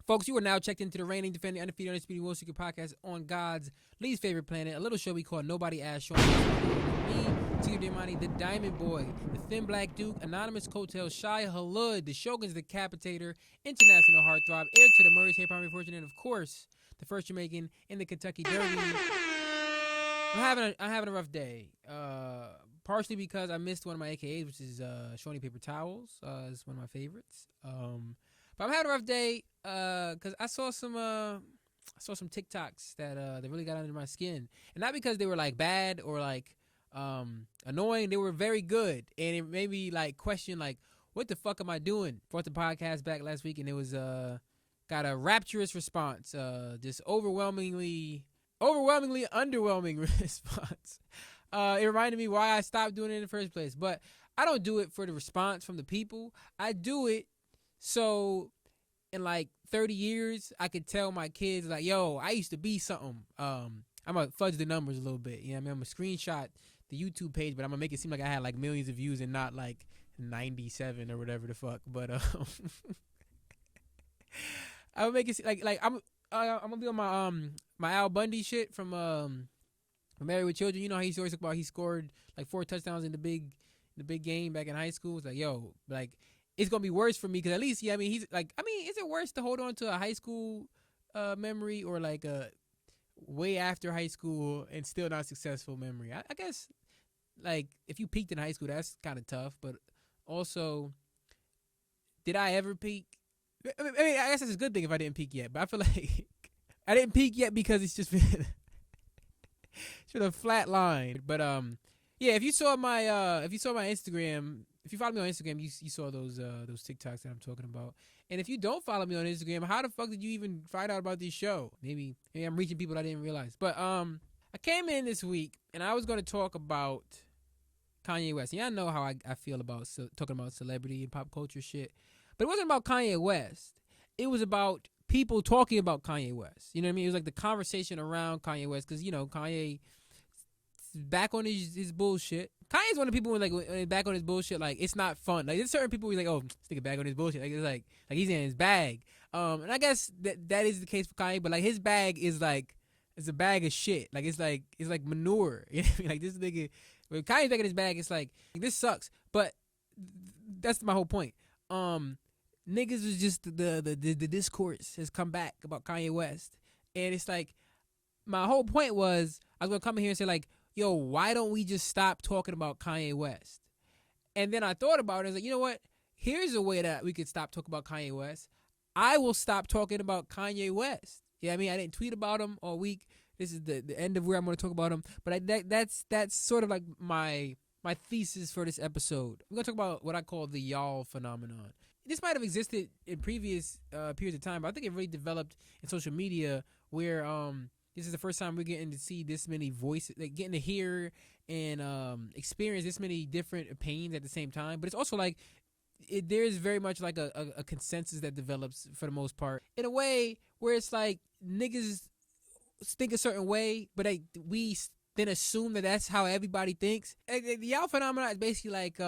Folks, you are now checked into the reigning, defending, undefeated, undisputed, world secret podcast on God's least favorite planet, a little show we call Nobody Asked Shawn. Me, Tigger Diamante, the Diamond Boy, the Thin Black Duke, Anonymous Coattail, Shia Halud, the Shogun's Decapitator, International Heartthrob, heir to the Murray's Hair Primary Fortune, and of course, the first Jamaican in the Kentucky Derby. I'm having a rough day. Partially because I missed one of my AKAs, which is Shawnee Paper Towels. It's one of my favorites. But I'm having a rough day because I saw some TikToks that really got under my skin, and not because they were like bad or like annoying. They were very good, and it made me like question like, what the fuck am I doing? Brought the podcast back last week, and it was got a rapturous response, just overwhelmingly underwhelming response. It reminded me why I stopped doing it in the first place. But I don't do it for the response from the people. I do it so in like 30 years, I could tell my kids like, yo, I used to be something. I'm going to fudge the numbers a little bit. You know what I mean? I'm going to screenshot the YouTube page, but I'm going to make it seem like I had like millions of views and not like 97 or whatever the fuck. But I would make it like I'm going to be on my Al Bundy shit from Married with Children. You know how he always talk about he scored like 4 touchdowns in the big game back in high school. It's like, yo, like it's gonna be worse for me because at least, yeah, I mean, he's like, I mean, is it worse to hold on to a high school memory or like a way after high school and still not successful memory? I guess like if you peaked in high school, that's kind of tough. But also, did I ever peak? I mean, I guess it's a good thing if I didn't peak yet. But I feel like I didn't peak yet because it's just been. Should have flat line. But yeah, if you saw my Instagram, if you follow me on Instagram, you saw those TikToks that I'm talking about. And if you don't follow me on Instagram, how the fuck did you even find out about this show? Maybe I'm reaching people I didn't realize. But I came in this week and I was going to talk about Kanye West. Yeah, I know how I feel about talking about celebrity and pop culture shit. But it wasn't about Kanye West. It was about people talking about Kanye West. You know what I mean? It was like the conversation around Kanye West because, you know, Kanye back on his bullshit. Kanye's one of the people when like back on his bullshit, like it's not fun. Like there's certain people who's like, oh, this nigga back on his bullshit. Like it's like he's in his bag. And I guess that is the case for Kanye, but like his bag is like it's a bag of shit. Like it's like manure. You know what I mean? Like this nigga when Kanye's back in his bag, it's like this sucks. But that's my whole point. Niggas was just the discourse has come back about Kanye West. And it's like, my whole point was, I was going to come in here and say like, yo, why don't we just stop talking about Kanye West? And then I thought about it. I was like, you know what? Here's a way that we could stop talking about Kanye West. I will stop talking about Kanye West. Yeah, I mean, I didn't tweet about him all week. This is the end of where I'm going to talk about him. But that's sort of like my thesis for this episode. We're going to talk about what I call the y'all phenomenon. This might have existed in previous periods of time, but I think it really developed in social media where this is the first time we're getting to see this many voices, like getting to hear and experience this many different opinions at the same time. But it's also like there's very much like a consensus that develops for the most part in a way where it's like niggas think a certain way, but we then assume that that's how everybody thinks. The y'all phenomenon is basically like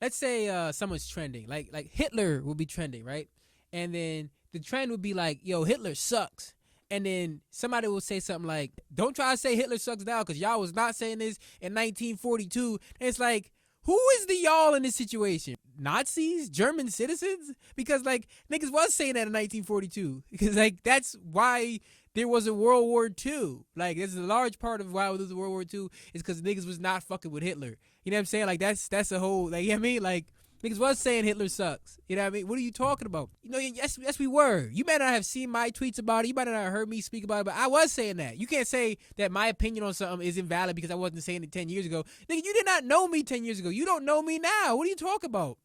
let's say someone's trending, like Hitler will be trending, right? And then the trend would be like, yo, Hitler sucks. And then somebody will say something like, don't try to say Hitler sucks now because y'all was not saying this in 1942. And it's like, who is the y'all in this situation? Nazis? German citizens? Because like niggas was saying that in 1942. Because like that's why there was a World War II. Like there's a large part of why there was a World War II is because niggas was not fucking with Hitler. You know what I'm saying? Like that's a whole, like, you know what I mean? Like niggas was saying Hitler sucks. You know what I mean? What are you talking about? You know, yes we were. You might not have seen my tweets about it. You might not have heard me speak about it, but I was saying that. You can't say that my opinion on something is invalid because I wasn't saying it 10 years ago. Nigga, you did not know me 10 years ago. You don't know me now. What are you talking about?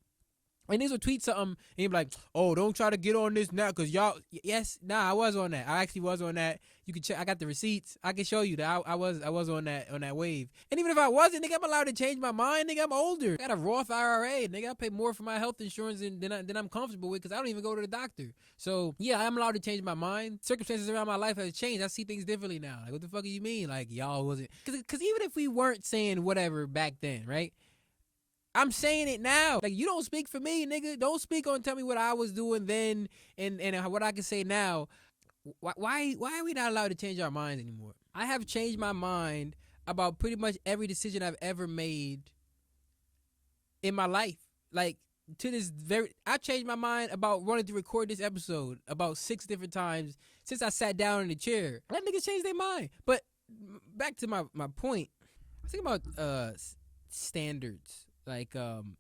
And niggas will tweet something and he'll be like, oh, don't try to get on this now because y'all, yes, nah, I was on that. I actually was on that. You can check. I got the receipts. I can show you that I was on that wave. And even if I wasn't, nigga, I'm allowed to change my mind. Nigga, I'm older. I got a Roth IRA. Nigga, I pay more for my health insurance than I'm comfortable with because I don't even go to the doctor. So yeah, I'm allowed to change my mind. Circumstances around my life have changed. I see things differently now. Like, what the fuck do you mean? Like, y'all wasn't? Because even if we weren't saying whatever back then, right? I'm saying it now. Like, you don't speak for me, nigga. Don't speak on tell me what I was doing then and what I can say now. Why are we not allowed to change our minds anymore? I have changed my mind about pretty much every decision I've ever made in my life. Like, to this I changed my mind about wanting to record this episode about 6 different times since I sat down in the chair. Let niggas change their mind. But back to my point, I think about standards, like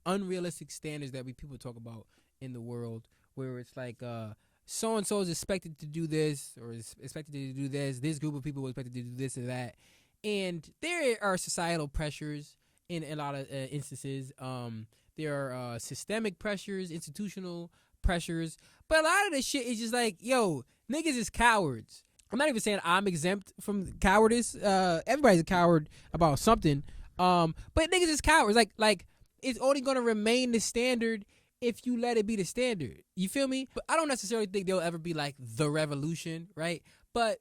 unrealistic standards that people talk about in the world, where it's like so and so is expected to do this or is expected to do this. This group of people are expected to do this or that, and there are societal pressures in a lot of instances. There are systemic pressures, institutional pressures, but a lot of this shit is just like, yo, niggas is cowards. I'm not even saying I'm exempt from cowardice. Everybody's a coward about something. But niggas is cowards. Like it's only gonna remain the standard if you let it be the standard. You feel me? But I don't necessarily think there'll ever be like the revolution, right? But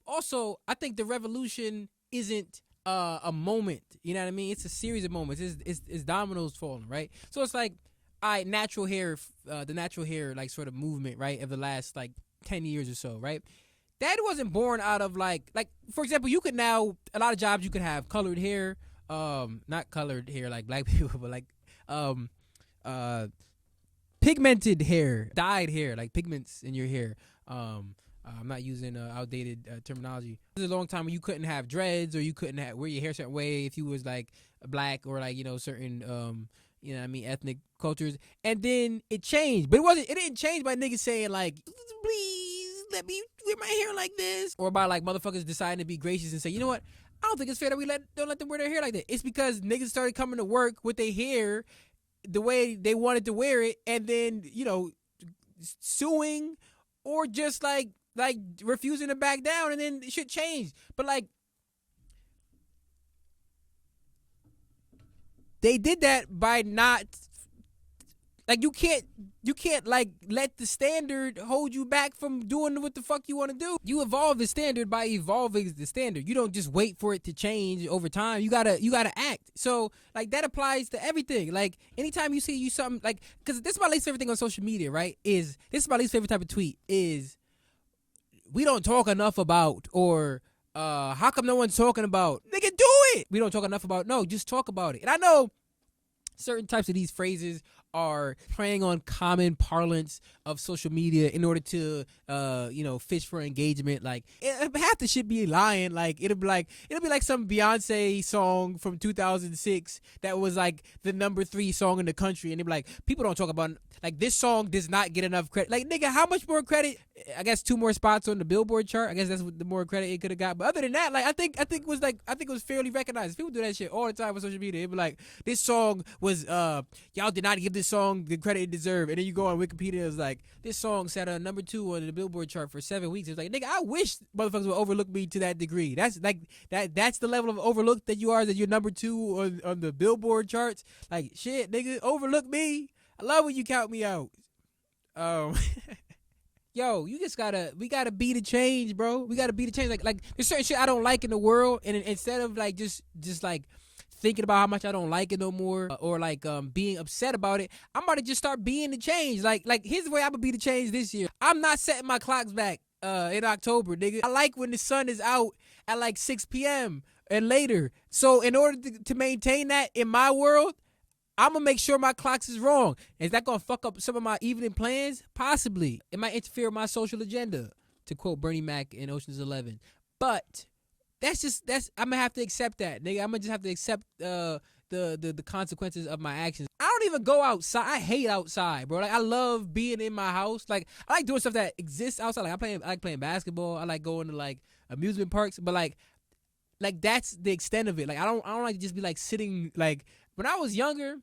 also, I think the revolution isn't a moment. You know what I mean? It's a series of moments. It's dominoes falling, right? So it's like, natural hair, the natural hair like sort of movement, right, of the last like 10 years or so, right? That wasn't born out of like for example, you could now, a lot of jobs you could have colored hair, not colored hair like black people, but like pigmented hair, dyed hair, like pigments in your hair. I'm not using outdated terminology. There was a long time when you couldn't have dreads or you couldn't wear your hair a certain way if you was like black or like, you know, certain you know what I mean, ethnic cultures. And then it changed, but it didn't change by niggas saying like, please let me wear my hair like this, or by like motherfuckers deciding to be gracious and say, you know what, I don't think it's fair that we don't let them wear their hair like that. It's because niggas started coming to work with their hair the way they wanted to wear it, and then, you know, suing or just like refusing to back down, and then shit changed. But like, they did that by not, like, you can't like let the standard hold you back from doing what the fuck you want to do. You evolve the standard by evolving the standard. You don't just wait for it to change over time. You gotta act. So like, that applies to everything. Like, anytime you see something, like, because this is my least favorite thing on social media, right? This is my least favorite type of tweet is, we don't talk enough about, or how come no one's talking about? Nigga, do it. We don't talk enough about. No, just talk about it. And I know certain types of these phrases are preying on common parlance of social media in order to you know, fish for engagement. Like, half the shit be lying. Like, it'll be like some Beyonce song from 2006 that was like the number 3 song in the country, and they'll be like, people don't talk about, like, this song does not get enough credit. Like, nigga, how much more credit? I guess 2 more spots on the Billboard chart. I guess that's what the more credit it could have got. But other than that, like, I think it was fairly recognized. People do that shit all the time on social media. They be like, this song was y'all did not give this song the credit it deserved. And then you go on Wikipedia, it's like, this song sat on number 2 on the Billboard chart for 7 weeks. It's like, nigga, I wish motherfuckers would overlook me to that degree. That's like that's the level of overlooked that you are, that you're number 2 on the Billboard charts. Like, shit, nigga, overlook me. I love when you count me out. Yo, we gotta be the change, bro. We gotta be the change. Like there's certain shit I don't like in the world, and instead of like just like thinking about how much I don't like it no more, or like being upset about it, I'm about to just start being the change. Like here's the way I'm gonna be the change this year. I'm not setting my clocks back in October, nigga. I like when the sun is out at like 6 p.m. and later. So in order to maintain that in my world, I'm going to make sure my clocks is wrong. Is that going to fuck up some of my evening plans? Possibly. It might interfere with my social agenda, to quote Bernie Mac in Ocean's 11. But I'm going to have to accept that, nigga. I'm going to just have to accept the consequences of my actions. I don't even go outside. I hate outside, bro. Like, I love being in my house. Like, I like doing stuff that exists outside. Like, I like playing basketball. I like going to like amusement parks. But like that's the extent of it. Like, I don't like to just be like sitting. Like, when I was younger,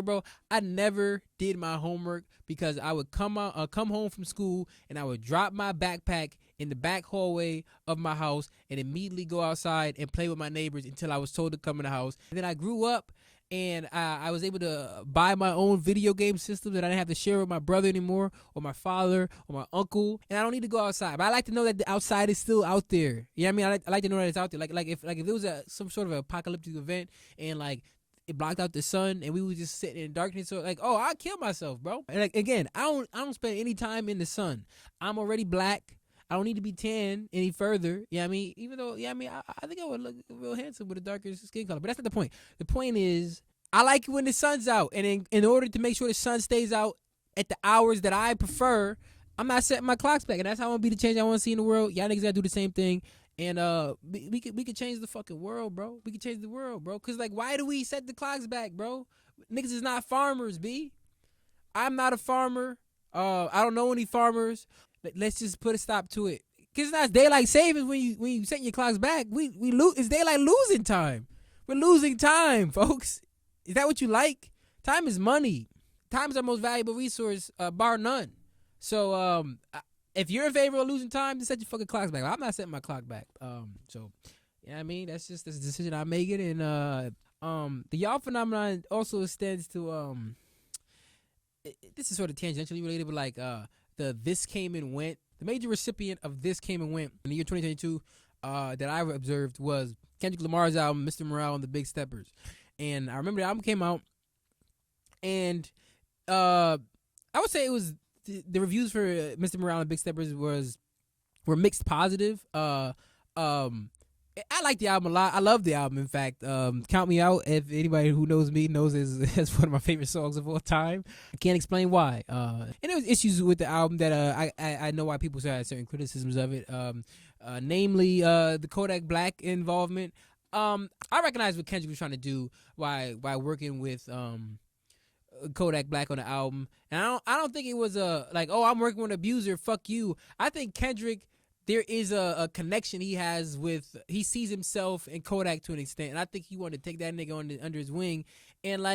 bro, I never did my homework because I would come home from school and I would drop my backpack in the back hallway of my house and immediately go outside and play with my neighbors until I was told to come in the house. And then I grew up and I was able to buy my own video game system that I didn't have to share with my brother anymore, or my father, or my uncle. And I don't need to go outside. But I like to know that the outside is still out there. You know what I mean? I like to know that it's out there. Like if there was some sort of apocalyptic event and like it blocked out the sun, and we was just sitting in darkness. So like, oh, I'd kill myself, bro. And like again, I don't spend any time in the sun. I'm already black. I don't need to be tan any further. Yeah, I mean, even though, yeah, I mean, I think I would look real handsome with a darker skin color. But that's not the point. The point is, I like it when the sun's out, and in order to make sure the sun stays out at the hours that I prefer, I'm not setting my clocks back, and that's how I want to be the change I want to see in the world. Y'all niggas gotta do the same thing. And we could change the fucking world, bro. We could change the world, bro. Cause like, why do we set the clocks back, bro? Niggas is not farmers, b. I'm not a farmer. I don't know any farmers. Let's just put a stop to it. Cause it's not daylight savings when you set your clocks back. We lose. It's daylight losing time. We're losing time, folks. Is that what you like? Time is money. Time is our most valuable resource, bar none. So if you're in favor of losing time, then set your fucking clocks back. I'm not setting my clock back. So yeah, I mean, that's a decision I'm making. And the y'all phenomenon also extends to this is sort of tangentially related, but like the This Came and Went. The major recipient of This Came and Went in the year 2022 that I observed was Kendrick Lamar's album, Mr. Morale and the Big Steppers. And I remember the album came out, and I would say it was the reviews for Mr. Morale and Big Steppers were mixed positive. I like the album a lot. I love the album. In fact, Count Me Out. If anybody who knows me knows it's one of my favorite songs of all time. I can't explain why. And there was issues with the album that I know why people had certain criticisms of it. Namely, the Kodak Black involvement. I recognize what Kendrick was trying to do while working with Kodak Black on the album, and I don't think it was I'm working with an abuser. Fuck you. I think Kendrick, there is a connection he sees himself in Kodak to an extent, and I think he wanted to take that nigga under his wing and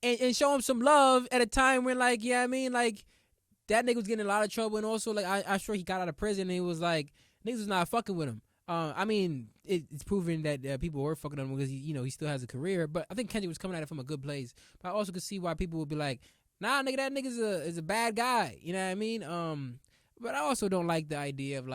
and show him some love at a time when that nigga was getting in a lot of trouble, and also I'm sure he got out of prison and it was like niggas was not fucking with him. I mean, it's proven that people were fucking on him because he still has a career. But I think Kendrick was coming at it from a good place. But I also could see why people would be like, "Nah, nigga, that nigga is a bad guy." You know what I mean? But I also don't like the idea of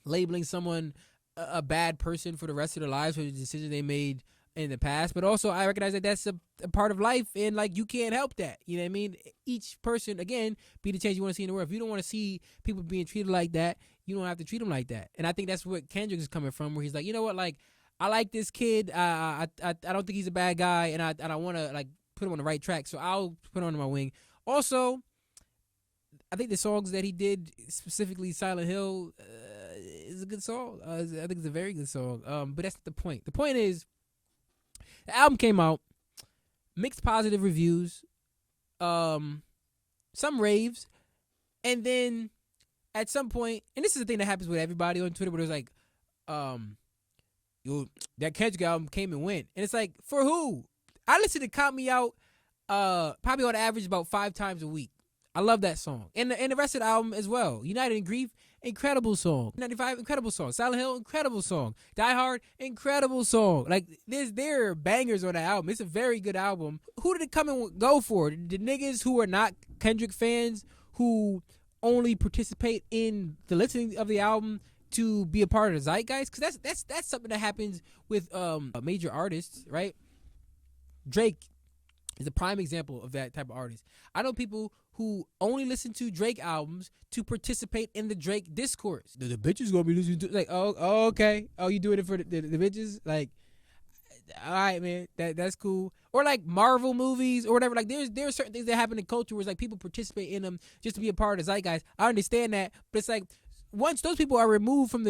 labeling someone a bad person for the rest of their lives for the decisions they made in the past. But also, I recognize that that's a part of life, and you can't help that. You know what I mean? Each person, again, be the change you want to see in the world. If you don't want to see people being treated like that, you don't have to treat them like that. And I think that's what Kendrick is coming from, where he's like, you know what, I like this kid. I don't think he's a bad guy, and I want to put him on the right track. So I'll put him under my wing. Also, I think the songs that he did, specifically Silent Hill, is a good song. I think it's a very good song. But that's not the point. The point is, the album came out, mixed positive reviews, some raves, and then at some point, and this is the thing that happens with everybody on Twitter, where there's that Kendrick album came and went, and it's like, for who? I listen to Count Me Out probably on average about 5 times a week. I love that song, and the rest of the album as well. United in Grief, incredible song. 95, incredible song. Silent Hill, incredible song. Die Hard, incredible song. There are bangers on that album. It's a very good album. Who did it come and go for? The niggas who are not Kendrick fans, who only participate in the listening of the album to be a part of the zeitgeist? Because that's something that happens with major artists, right? Drake is a prime example of that type of artist. I know people who only listen to Drake albums to participate in the Drake discourse. The bitches gonna be listening to oh okay. Oh, you doing it for the bitches? All right, man, that's cool. Or Marvel movies or whatever. There are certain things that happen in culture where it's people participate in them just to be a part of the zeitgeist. I understand that, but it's once those people are removed from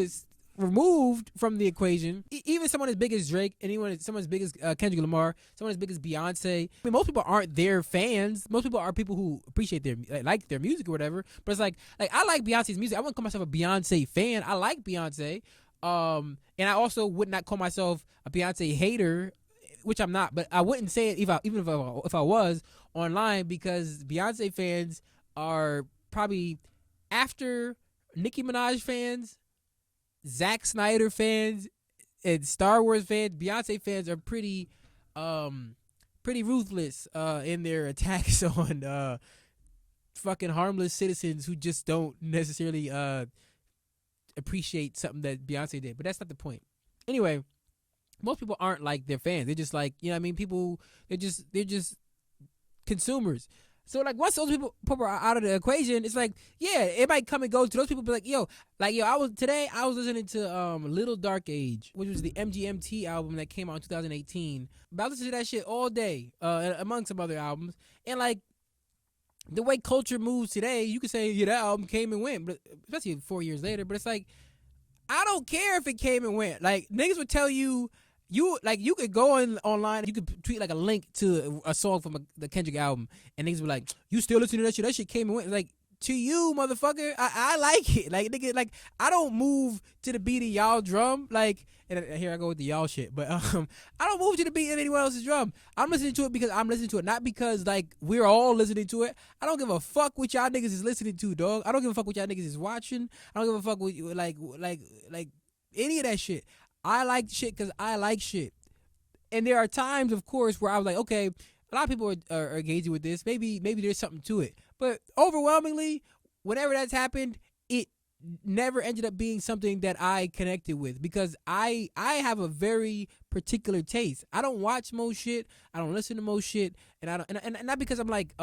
the equation, even someone as big as Drake, someone as big as Kendrick Lamar, someone as big as Beyonce. I mean, most people aren't their fans. Most people are people who appreciate their music or whatever. But it's I like Beyonce's music. I wouldn't call myself a Beyonce fan. I like Beyonce. And I also would not call myself a Beyonce hater, which I'm not. But I wouldn't say it even if I was online, because Beyonce fans are probably, after Nicki Minaj fans, Zack Snyder fans, and Star Wars fans, Beyonce fans are pretty ruthless in their attacks on fucking harmless citizens who just don't necessarily appreciate something that Beyonce did. But that's not the point. Anyway, most people aren't like their fans. They're just like, you know what I mean? People, they're just consumers. So like once those people are out of the equation, it's like, yeah, it might come and go to those people. Be like yo, I was listening to Little Dark Age, which was the MGMT album that came out in 2018. But I listened to that shit all day, among some other albums, and like the way culture moves today, you could say, yeah, that album came and went, but especially 4 years later. But it's like, I don't care if it came and went. Like niggas would tell you, you could go online, you could tweet like a link to a song from the Kendrick album, and niggas be like, you still listening to that shit? That shit came and went. Like, to you, motherfucker, I like it. Like nigga, like I don't move to the beat of y'all drum. Like, and here I go with the y'all shit, but I don't move to the beat of anyone else's drum. I'm listening to it because I'm listening to it, not because like we're all listening to it. I don't give a fuck what y'all niggas is listening to, dog. I don't give a fuck what y'all niggas is watching. I don't give a fuck what like any of that shit. I like shit because I like shit. And there are times, of course, where I was like, okay, a lot of people are engaging with this. Maybe there's something to it. But overwhelmingly, whenever that's happened, it never ended up being something that I connected with, because I have a very particular taste. I don't watch most shit. I don't listen to most shit, and I don't and not because I'm like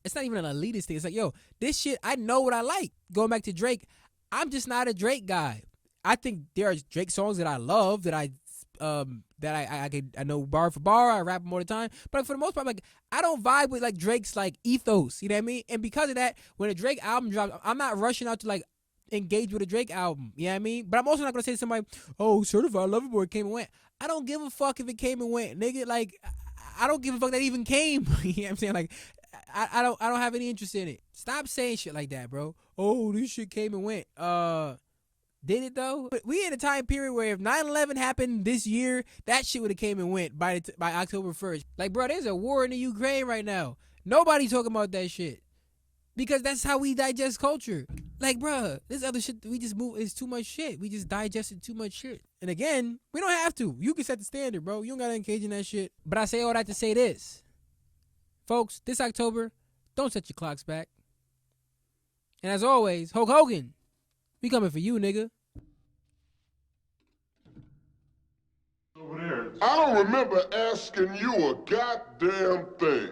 it's not even an elitist thing. It's like, yo, this shit, I know what I like. Going back to Drake, I'm just not a Drake guy. I think there are Drake songs that I love, that I know bar for bar. I rap them all the time, but for the most part, like I don't vibe with like Drake's like ethos. You know what I mean? And because of that, when a Drake album drops, I'm not rushing out to like engage with a Drake album. You know what I mean? But I'm also not gonna say to somebody, "Oh, Certified Lover Boy came and went." I don't give a fuck if it came and went, nigga. Like I don't give a fuck that it even came. You know what I'm saying? Like I don't have any interest in it. Stop saying shit like that, bro. Oh, this shit came and went. Did it though? But we in a time period where if 9/11 happened this year, that shit would have came and went by October 1st. Like, bro, there's a war in the Ukraine right now. Nobody talking about that shit, because that's how we digest culture. Like, bro, this other shit we just move is too much shit. We just digested too much shit. And again, we don't have to. You can set the standard, bro. You don't gotta engage in that shit. But I say all that to say this, folks. This October, don't set your clocks back. And as always, Hulk Hogan, we coming for you, nigga. I don't remember asking you a goddamn thing.